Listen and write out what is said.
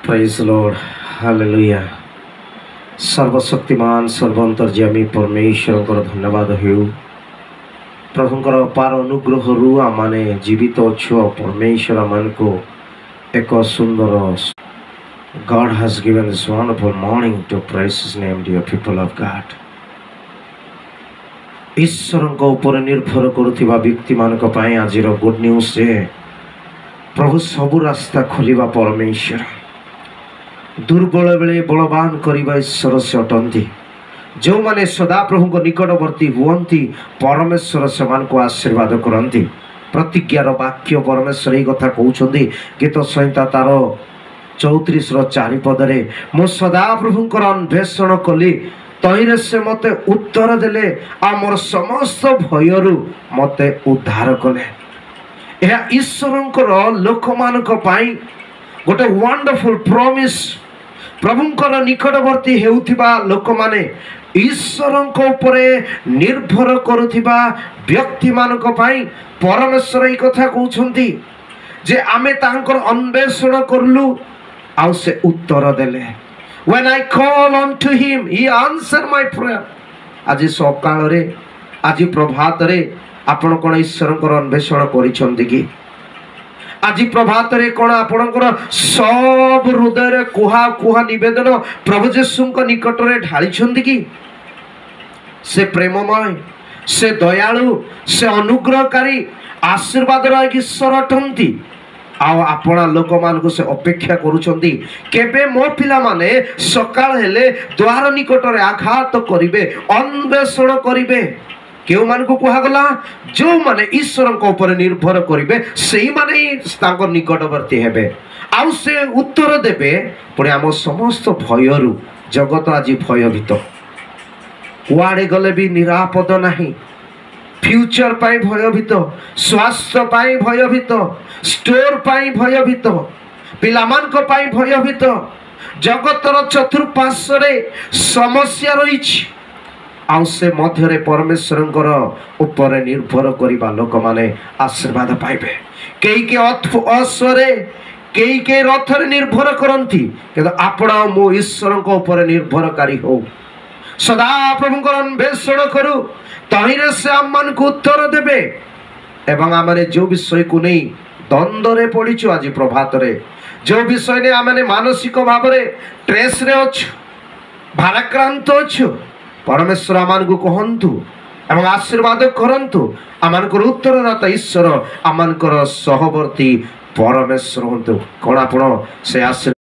Praise Lord hallelujah. सर्वशक्तिमान सर्वंतर्यामी परमेश्वर को धन्यवाद हो। प्रभुंकर अपार अनुग्रह आम मैंने जीवित अच्छु परमेश्वर आम को एक सुंदर God has given this wonderful morning to praise His name, dear people of God. ईश्वर ऊपर निर्भर करुवा व्यक्ति मान आज गुड न्यूज प्रभु सबू रास्ता खोलिबा परमेश्वर दुर्बल बेले बलवान करने ईश्वर से अटंती जो माने सदा प्रभु को निकटवर्ती हुअंती परमेश्वर से को आशीर्वाद करती। प्रतिज्ञार वाक्य परमेश्वर यही कथा कहते गीत संहिता तार 34 पदरे मु सदा प्रभुंकर अन्वेषण कली तहिरे से मते उत्तर देले आ मोर समस्त भयरु मते उद्धार कले। यह ईश्वरंकर लोक मानक पाई गोटे वंडरफुल प्रॉमिस। प्रभुंकर निकटवर्ती हेउथिबा लोक माने ईश्वरंक उपरे निर्भर करुथिबा व्यक्ति मानक पाई परमेश्वर ई कथा कहउछंती जे आमे तांकर अन्वेषण करलु आउ से उत्तर देले। When I call unto him, he answered my prayer. आज सकाल रे आज प्रभात रे आपण कोन ईश्वरंकर अन्वेषण करिसंती कि आज प्रभात रे कोन आपणकर सब हृदय रे कुहा कुहा निवेदन प्रभु येशुंक निकट रे ढालिसंती कि से प्रेममय से दयालु से अनुग्रहकारी आशीर्वाद रा ईश्वर अटंती। आउ आपण लोक मान को से अपेक्षा करुचंती केबे मो पिला माने सकाळ हेले द्वार निकट रे आघात करिवे अन्वेषण करिवे। केउ मान को कहा गला जो माने ईश्वर को ऊपर निर्भर करिवे सेही माने तांको निकटवर्ती हेबे आउ से उत्तर देबे। पुणे आम समस्त भयरु जगत आज भयभीत कुआडे गले भी निरापद नाही। फ्यूचर पाई भयभीत स्वास्थ्य पाई भयभीत स्टोर पाई भयभीत पिलामान को पाई भयभीत जगतर चतुर्पार्श्वरे समस्या रही आउ से मध्य परमेश्वर ऊपर निर्भर करने लोक माने आशीर्वाद पाइबे। कई अश्वरे कई रथरे निर्भर करती किंतु आपण मो ईश्वर ऊपर निर्भरकारी हो सदा प्रभुंकर अन्वेषण करू तहिरे से आम मान को उत्तर देबे। एवं आमने जो विषय को नहीं द्वंद्व पड़ीचु आज प्रभात रे जो विषय ने आमने मानसिक भाव रे ट्रेस रे अच्छु भाराक्रांत अच्छु परमेश्वर आमान को कहंतु एवं आशीर्वाद करंतु आमानकर उत्तरदाता ईश्वर आमानकर सहवर्ती परमेश्वर हंतु कौन आपण से आशीर्वाद